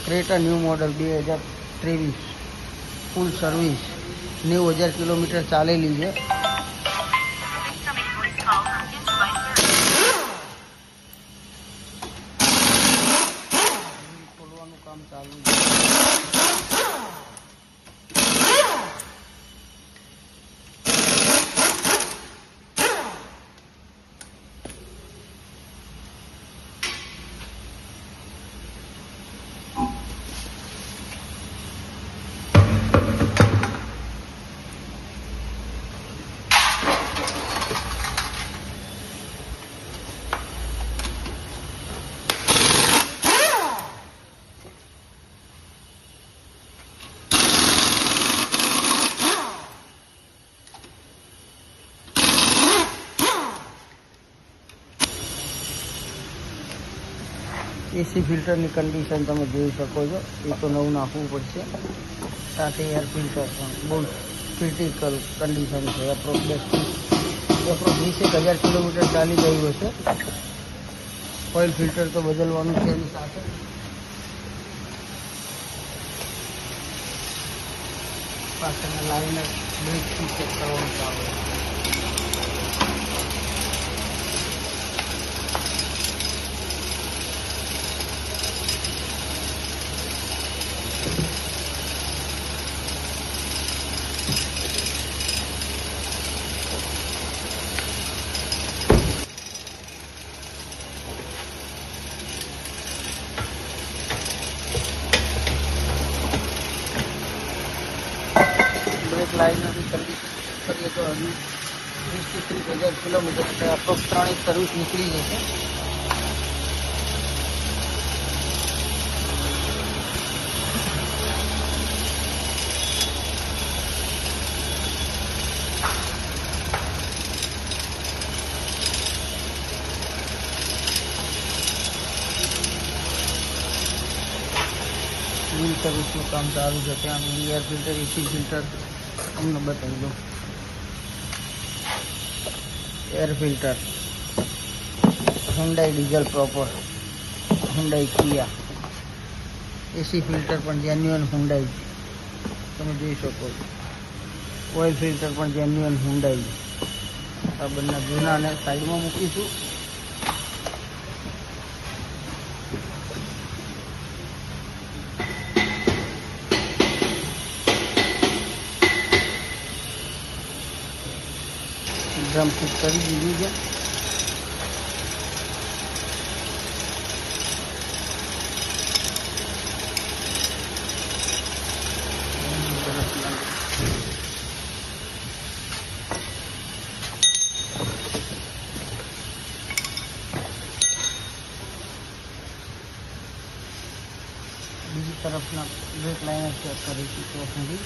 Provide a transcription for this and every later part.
Creta new model 2023 full service 90,000 kilometre ચાલેલી છે. ખોલવાનું કામ ચાલુ છે. એસી ફિલ્ટરની કન્ડિશન તમે જોઈ શકો છો. એ તો નવું નાખવું પડશે. સાથે એર ફિલ્ટર પણ બહુ ક્રિટિકલ કન્ડિશન છે. એપ્રોક્સ 20,000 કિલોમીટર ચાલી ગયું હશે. ઓઇલ ફિલ્ટર તો બદલવાનું છે એની સાથે. પાછળના લાઇનર બ્રેકથી ચેક કરવાનું ચાલુ. બ્રેક લાઇનરની કન્ડિશન કરીએ તો હજુ 20,000 થી 30,000 કિલોમીટર એટલે અપ્રોક્સ 3 સર્વિસ નીકળી જશે. વ્હીલ સર્વિસનું કામ ચાલુ છે. ત્યાં એર ફિલ્ટર એસી ફિલ્ટર અમને બતાવી દો. Air filter Hyundai diesel proper, Hyundai Kia. AC filter પણ જેન્યુઅન હુન્ડાઈ તમે જોઈ શકો છો. ઓઇલ ફિલ્ટર પણ જેન્યુઅન હુન્ડાઈ. આ બંને જૂનાને સાઈડમાં મૂકીશું. ડ્રમ ફિટ કરી દીધી છે. બીજી તરફના બ્રેક લાઇનર ચેક કરીશું ત્યાં સુધી.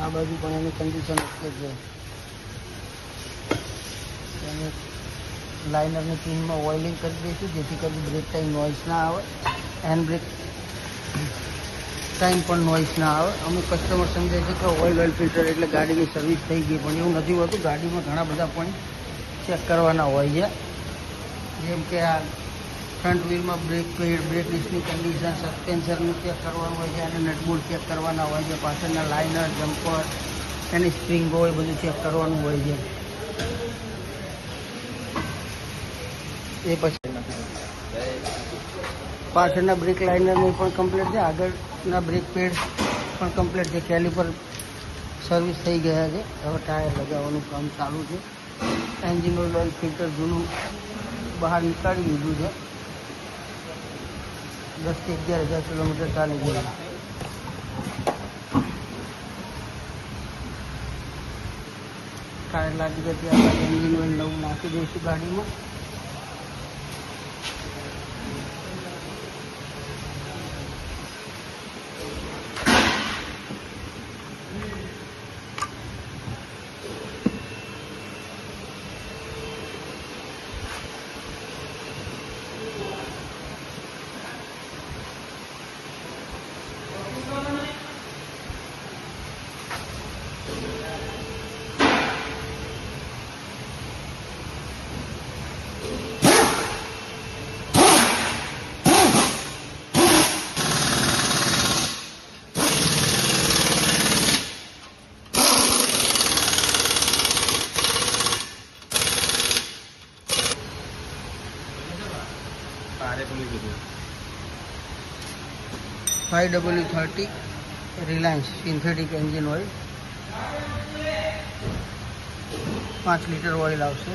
આ બાજુ પણ એની કન્ડિશન એટલે જ એને લાઇનરની પિનમાં ઓઇલિંગ કરી દઈશું જેથી કરી બ્રેક ટાઈમ નોઇઝ ના આવે. હેન્ડ બ્રેક ટાઈમ પણ નોઇઝ ના આવે. અમુક કસ્ટમર સમજે છે કે ઓઇલ ફિલ્ટર એટલે ગાડીની સર્વિસ થઈ ગઈ, પણ એવું નથી હોતું. ગાડીમાં ઘણા બધા પોઈન્ટ ચેક કરવાના હોય છે. જેમ કે આ ફ્રન્ટ વ્હીલમાં બ્રેક પેડ, બ્રેક ડિસ્કની કન્ડિશન, સસ્પેન્સરનું ચેક કરવાનું હોય છે અને નટબોલ્ટ ચેક કરવાના હોય છે. પાછળના લાઇનર, જમ્પર, એની સ્પ્રિંગો એ બધું ચેક કરવાનું હોય છે. એ પછી પાછળના બ્રેક લાઇનરની પણ કમ્પ્લીટ છે. આગળના બ્રેક પેડ પણ કમ્પ્લીટ છે. કેલિપર સર્વિસ થઈ ગયા છે. હવે ટાયર લગાવવાનું કામ ચાલુ છે. એન્જિન ઓઇલ ફિલ્ટર જૂનું બહાર નીકાળી દીધું છે. 10,000 થી 11,000 કિલોમીટર ચાલી ગયું. ટાયર લાગી જતી આપણે એન્જિન ઓઇલ નવું નાખી દઈશું ગાડીમાં. 5W30 Reliance synthetic engine oil 5 litre oil આવશે.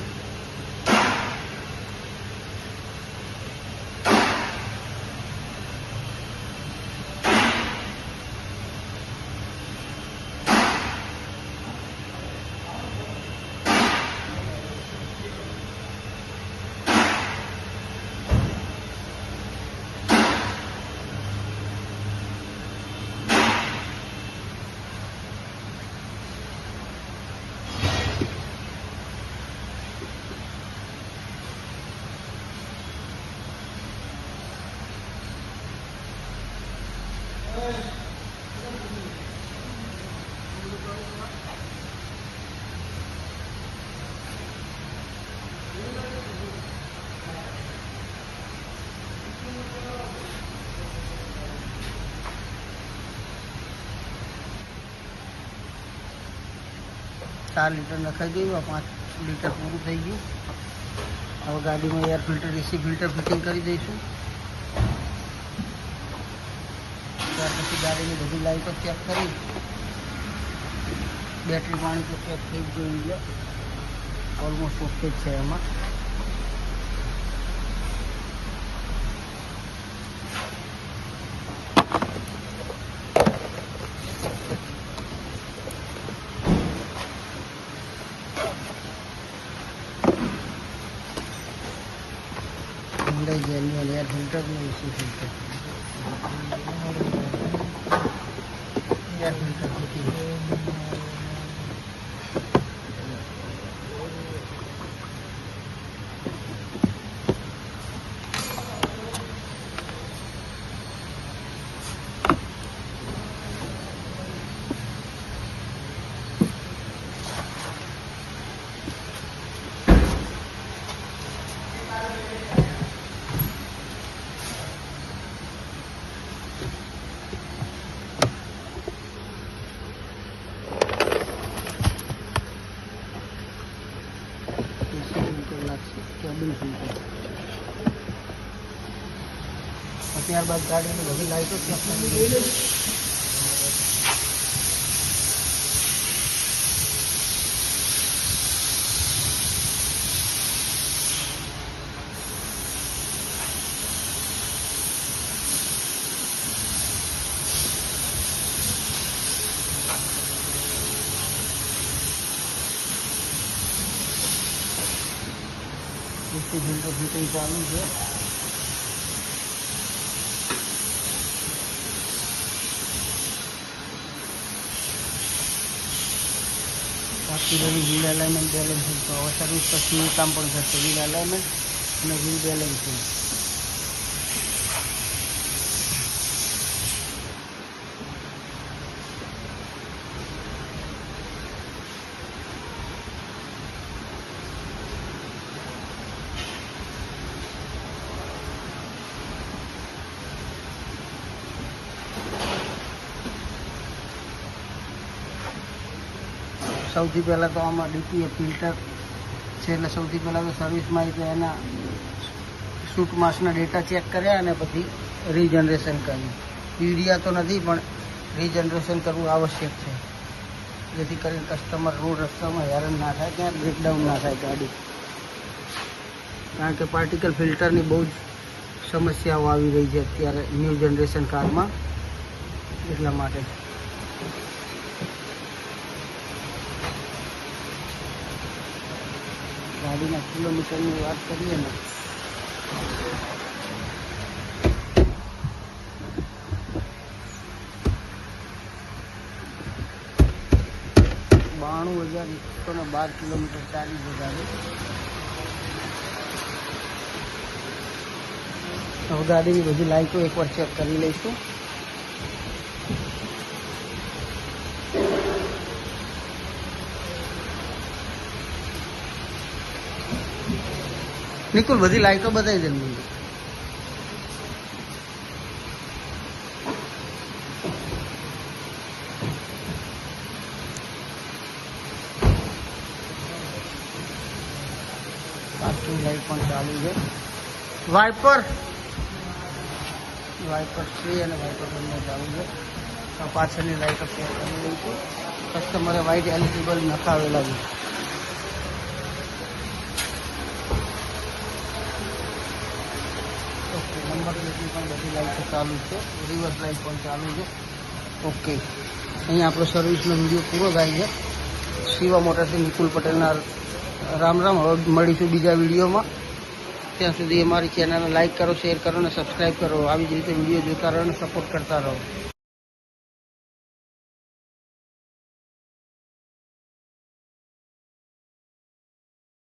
ચાર લીટર નખાઈ ગયું. 5 લીટર પૂરું થઈ ગયું. હવે ગાડીમાં એર ફિલ્ટર એસી ફિલ્ટર ફિટિંગ કરી દઈશું. ત્યાર પછી ગાડીની બધી લાઈટો ચેક કરી બેટરી પાણી તો ચેક થઈ જ ગયું છે. ઓલમોસ્ટ ઓકે છે એમાં. જેન્યુઅલ એર ફિલ્ટર ને AC filter air filter fitting. Cabin filter. ત્યારબાદ ગાડીની બધી લાઈટો ચેક કરી દઈએ. એસી ફિલ્ટર ફિટિંગ ચાલુ છે. બાકી બધી વ્હીલ એલાઇનમેન્ટ બેલેન્સિંગ તો હવે સર્વિસ પછી એ કામ પણ થશે. વ્હીલ એલાઇનમેન્ટ અને વ્હીલ બેલેન્સિંગ. સૌથી પહેલાં તો આમાં ડીપીએ ફિલ્ટર છે એટલે સૌથી પહેલાં તો સર્વિસમાં તો એના શૂટ માસના ડેટા ચેક કર્યા અને પછી રીજનરેશન કર્યું. યુરિયા તો નથી પણ રીજનરેશન કરવું આવશ્યક છે, જેથી કરીને કસ્ટમર રોડ રસ્તામાં હેરાન ના થાય, ક્યાંક બ્રેકડાઉન ના થાય ગાડી. કારણ કે પાર્ટિકલ ફિલ્ટરની બહુ જ સમસ્યાઓ આવી રહી છે અત્યારે ન્યૂ જનરેશન કારમાં, એટલા માટે. ગાડીના કિલોમીટરની વાત કરીએ ને $92,112 કિલોમીટર ચાલી છે ગાડી. હવે ગાડીની બધી લાઈટો એકવાર ચેક કરી લઈશું. નિકુલ બધી લાઈટો બતાવી દે મને. પાર્કિંગ લાઈટ પણ ચાલુ છે. વાઇપર વાઇપર 3 અને વાઇપર બંને ચાલુ છે. પાછળની લાઇટ ચેક કરી રહી છું. કસ્ટમરે વ્હાઇટ એલિજિબલ નખાવેલા છે. ઓકે, નંબર પ્લેટની પણ બધી લાઇટો ચાલુ છે. રિવર્સ લાઇટ પણ ચાલુ છે. ઓકે, અહીંયા આપણો સર્વિસનો વિડીયો પૂરો થાય છે. શિવા મોટરથી નિકુલ પટેલના રામ રામ. હવે મળીશું બીજા વિડીયોમાં. ત્યાં સુધી અમારી ચેનલને લાઇક કરો, શેર કરો અને સબસ્ક્રાઈબ કરો. આવી જ રીતે વિડીયો જોતા રહો અને સપોર્ટ કરતા રહો.